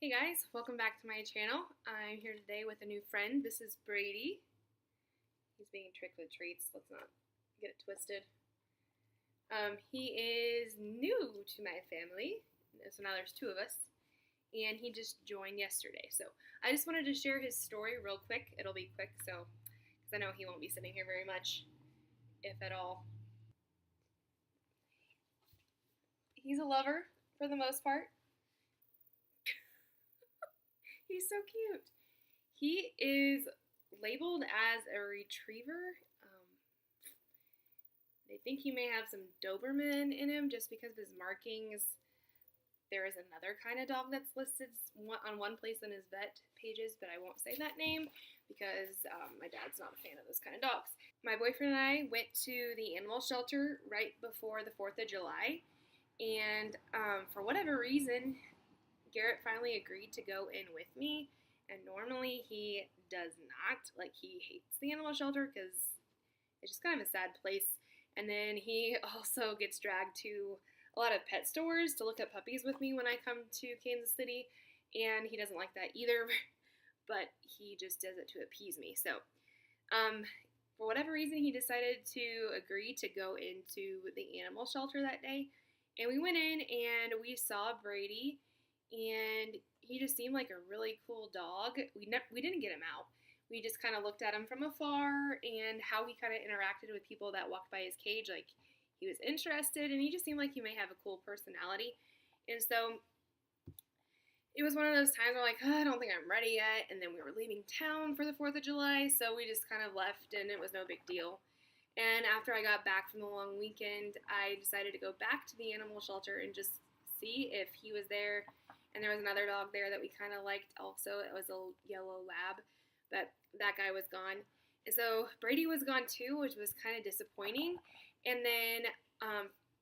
Hey guys, welcome back to my channel. I'm here today with a new friend. This is Brady. He's being tricked with treats. Let's not get it twisted. He is new to my family, so now there's two of us, and he just joined yesterday. So I just wanted to share his story real quick. It'll be quick, because I know he won't be sitting here very much, if at all. He's a lover for the most part. He's so cute. He is labeled as a retriever. They think he may have some Doberman in him just because of his markings. There is another kind of dog that's listed on one place in his vet pages, but I won't say that name because my dad's not a fan of those kind of dogs. My boyfriend and I went to the animal shelter right before the 4th of July, and for whatever reason, Garrett finally agreed to go in with me, and normally he does not. Like, he hates the animal shelter because it's just kind of a sad place. And then he also gets dragged to a lot of pet stores to look at puppies with me when I come to Kansas City, and he doesn't like that either, but he just does it to appease me. So, for whatever reason, he decided to agree to go into the animal shelter that day, and we went in and we saw Brady, and he just seemed like a really cool dog. We didn't get him out. We just kind of looked at him from afar and how he kind of interacted with people that walked by his cage. Like, he was interested, and he just seemed like he may have a cool personality. And so it was one of those times where like, I don't think I'm ready yet. And then we were leaving town for the 4th of July, so we just kind of left, and it was no big deal. And after I got back from the long weekend, I decided to go back to the animal shelter and just see if he was there. And there was another dog there that we kind of liked also. It was a yellow lab, but that guy was gone. And so Brady was gone too, which was kind of disappointing. And then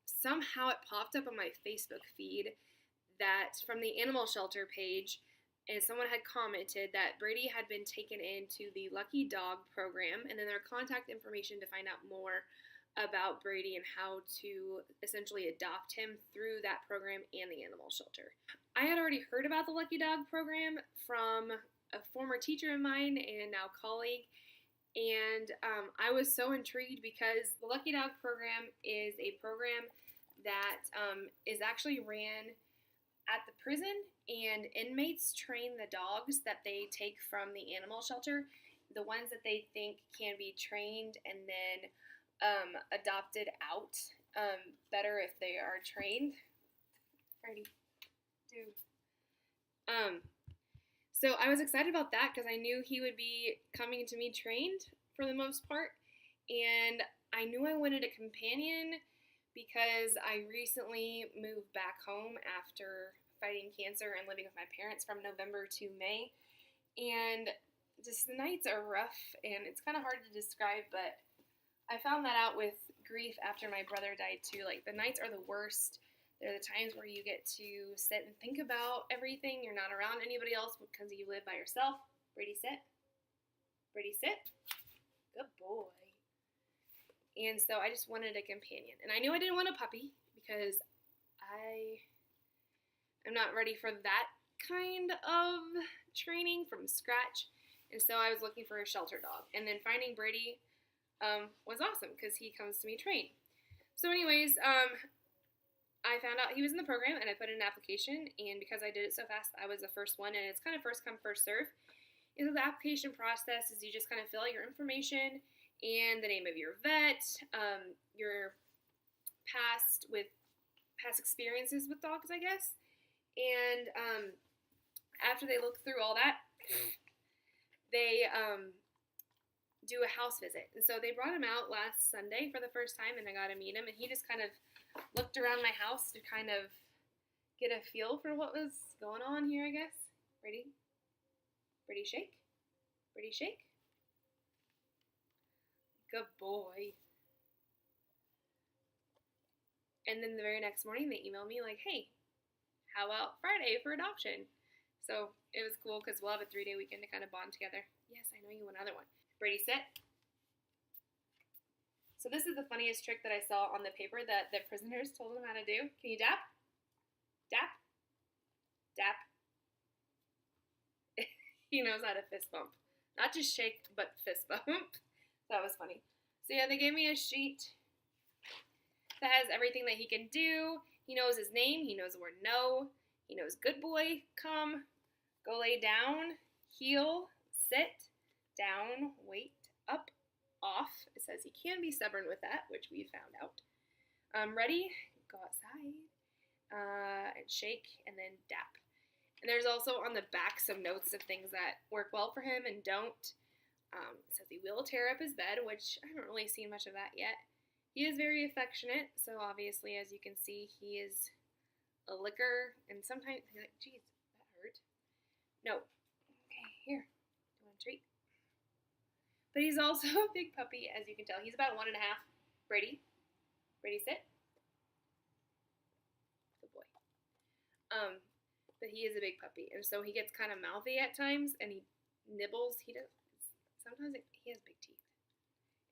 somehow it popped up on my Facebook feed that from the animal shelter page, and someone had commented that Brady had been taken into the Lucky Dog program, and then their contact information to find out more about Brady and how to essentially adopt him through that program and the animal shelter. I had already heard about the Lucky Dog program from a former teacher of mine and now colleague, and I was so intrigued because the Lucky Dog program is a program that is actually ran at the prison, and inmates train the dogs that they take from the animal shelter, the ones that they think can be trained and then adopted out better if they are trained. Brady, dude. So I was excited about that because I knew he would be coming to me trained for the most part, and I knew I wanted a companion because I recently moved back home after fighting cancer and living with my parents from November to May, and just the nights are rough, and it's kind of hard to describe, but I found that out with grief after my brother died too. Like, the nights are the worst. They're the times where you get to sit and think about everything. You're not around anybody else because you live by yourself. Brady, sit. Brady, sit. Good boy. And so I just wanted a companion. And I knew I didn't want a puppy because I'm not ready for that kind of training from scratch. And so I was looking for a shelter dog. And then finding Brady was awesome because he comes to me trained. So anyways, I found out he was in the program, and I put in an application, and because I did it so fast, I was the first one, and it's kind of first come, first serve. And so the application process is you just kind of fill out your information and the name of your vet, your past experiences with dogs, I guess. And after they look through all that, they do a house visit. And so they brought him out last Sunday for the first time, and I got to meet him, and he just kind of looked around my house to kind of get a feel for what was going on here, I guess. Brady? Brady, shake. Brady, shake. Good boy. And then the very next morning, they emailed me like, hey, how about Friday for adoption? So it was cool because we'll have a 3-day weekend to kind of bond together. Yes, I know you want another one. Brady, sit. So this is the funniest trick that I saw on the paper that the prisoners told him how to do. Can you dap? Dap? Dap? He knows how to fist bump. Not just shake, but fist bump. That was funny. So yeah, they gave me a sheet that has everything that he can do. He knows his name. He knows the word no. He knows good boy, come, go lay down, heel, sit, down, wait, up, off. It says he can be stubborn with that, which we found out. Ready, go outside, and shake, and then dap. And there's also on the back some notes of things that work well for him and don't. It says he will tear up his bed, which I haven't really seen much of that yet. He is very affectionate, so obviously, as you can see, he is a licker, and sometimes he's like, geez, that hurt. No. Okay, here. Do you want a treat? But he's also a big puppy, as you can tell. He's about 1.5. Brady. Brady, sit. Good boy. But he is a big puppy, and so he gets kind of mouthy at times, and he nibbles. Sometimes he has big teeth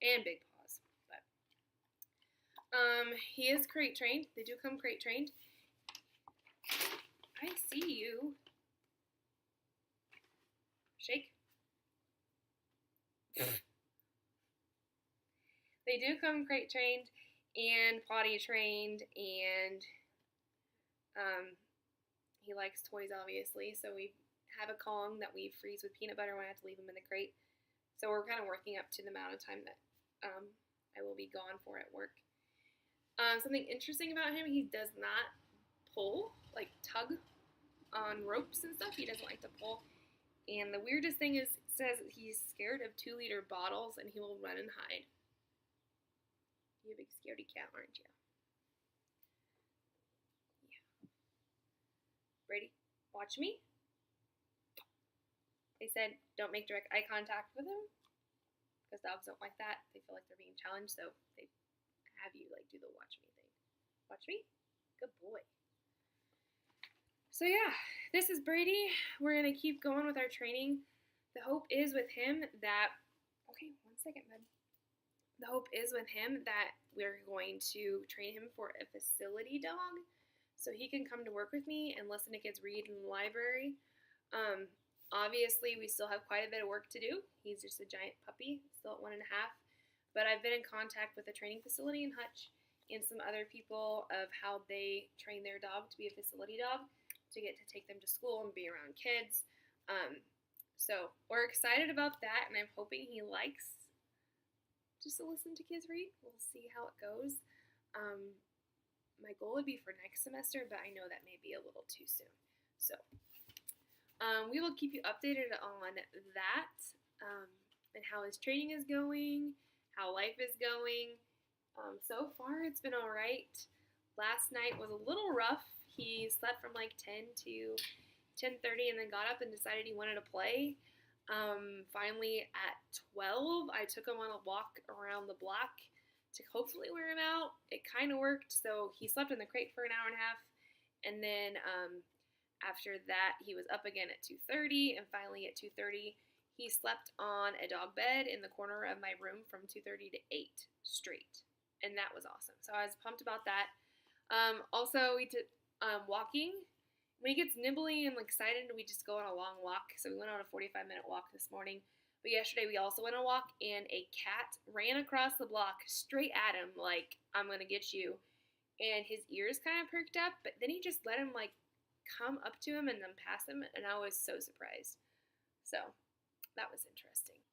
and big paws, but he is crate trained. They do come crate trained. I see you. Shake. They do come crate trained and potty trained, and he likes toys, obviously, so we have a Kong that we freeze with peanut butter when I have to leave him in the crate. So we're kind of working up to the amount of time that I will be gone for at work. Something interesting about him, he does not pull, like tug on ropes and stuff. He doesn't like to pull. And the weirdest thing is, it says he's scared of 2-liter bottles and he will run and hide. You're a big scaredy cat, aren't you? Brady, watch me. They said don't make direct eye contact with him because dogs don't like that. They feel like they're being challenged, so they have you like do the watch me thing. Watch me? Good boy. So yeah, this is Brady. We're going to keep going with our training. The hope is with him that, okay, 1 second, bud. The hope is with him that we're going to train him for a facility dog. So he can come to work with me and listen to kids read in the library. Obviously, we still have quite a bit of work to do. He's just a giant puppy, still at 1.5. But I've been in contact with a training facility in Hutch and some other people of how they train their dog to be a facility dog to get to take them to school and be around kids. So we're excited about that, and I'm hoping he likes just to listen to kids read. We'll see how it goes. My goal would be for next semester, but I know that may be a little too soon. So we will keep you updated on that and how his training is going, how life is going. So far, it's been all right. Last night was a little rough. He slept from like 10 to 10:30 and then got up and decided he wanted to play. Finally, at 12, I took him on a walk around the block to hopefully wear him out. It kind of worked, so he slept in the crate for an hour and a half, and then after that, he was up again at 2:30, and finally at 2:30, he slept on a dog bed in the corner of my room from 2:30 to 8 straight, and that was awesome. So I was pumped about that. Also, we did walking. When he gets nibbly and excited, we just go on a long walk. So we went on a 45-minute walk this morning. But yesterday we also went on a walk, and a cat ran across the block straight at him like, I'm going to get you. And his ears kind of perked up, but then he just let him like come up to him and then pass him, and I was so surprised. So that was interesting.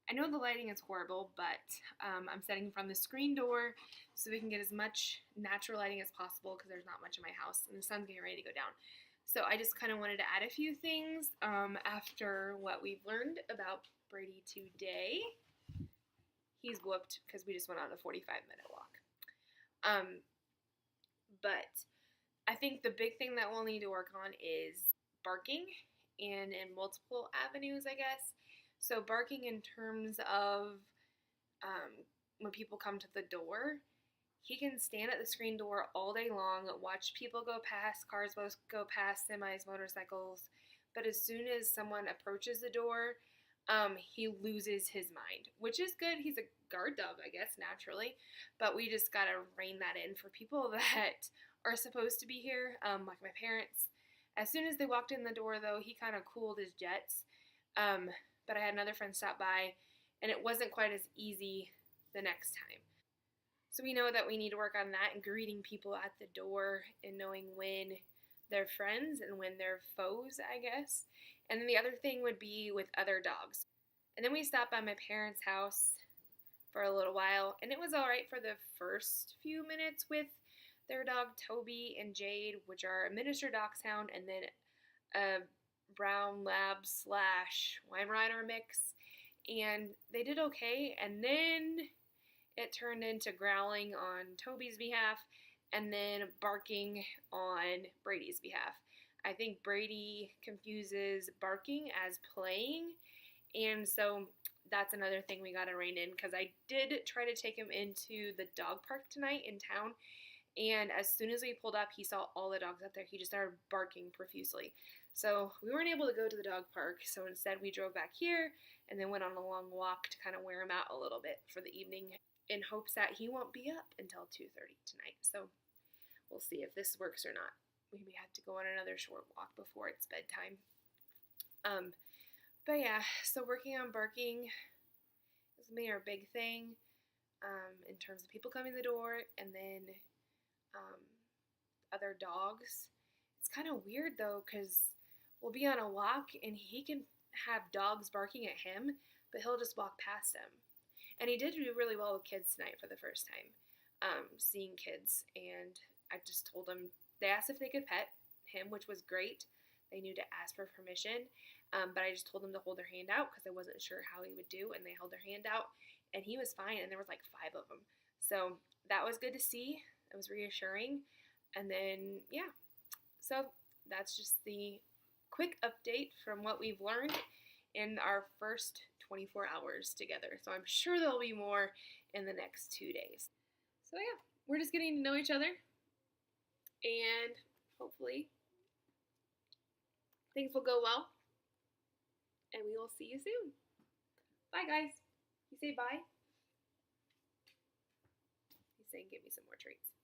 I know the lighting is horrible, but I'm setting from the screen door so we can get as much natural lighting as possible because there's not much in my house, and the sun's getting ready to go down. So I just kind of wanted to add a few things after what we've learned about Brady today. He's whooped because we just went on a 45-minute walk. But I think the big thing that we'll need to work on is barking, and in multiple avenues, I guess. So barking in terms of when people come to the door, he can stand at the screen door all day long, watch people go past, cars go past, semis, motorcycles, but as soon as someone approaches the door, he loses his mind, which is good. He's a guard dog, I guess, naturally, but we just gotta rein that in for people that are supposed to be here, like my parents. As soon as they walked in the door, though, he kind of cooled his jets. But I had another friend stop by, and it wasn't quite as easy the next time. So we know that we need to work on that and greeting people at the door and knowing when they're friends and when they're foes, I guess. And then the other thing would be with other dogs. And then we stopped by my parents' house for a little while, and it was all right for the first few minutes with their dog Toby and Jade, which are a miniature dachshund and then a brown lab slash Weimaraner mix, and they did okay. And then it turned into growling on Toby's behalf and then barking on Brady's behalf. I think Brady confuses barking as playing, and so that's another thing we got to rein in, because I did try to take him into the dog park tonight in town, and as soon as we pulled up, he saw all the dogs up there. He just started barking profusely. So we weren't able to go to the dog park, so instead we drove back here and then went on a long walk to kind of wear him out a little bit for the evening in hopes that he won't be up until 2:30 tonight. So we'll see if this works or not. We may have to go on another short walk before it's bedtime. But yeah, so working on barking is maybe our big thing in terms of people coming to the door, and then other dogs. It's kind of weird though, because we'll be on a walk and he can have dogs barking at him, but he'll just walk past them. And he did do really well with kids tonight for the first time, seeing kids. And I just told them, they asked if they could pet him, which was great. They knew to ask for permission, but I just told them to hold their hand out because I wasn't sure how he would do, and they held their hand out, and he was fine, and there was like 5 of them. So that was good to see. It was reassuring. And then, yeah, so that's just the quick update from what we've learned in our first 24 hours together. So I'm sure there'll be more in the next 2 days. So yeah, we're just getting to know each other, and hopefully things will go well, and we will see you soon. Bye, guys. You say bye? He's saying give me some more treats.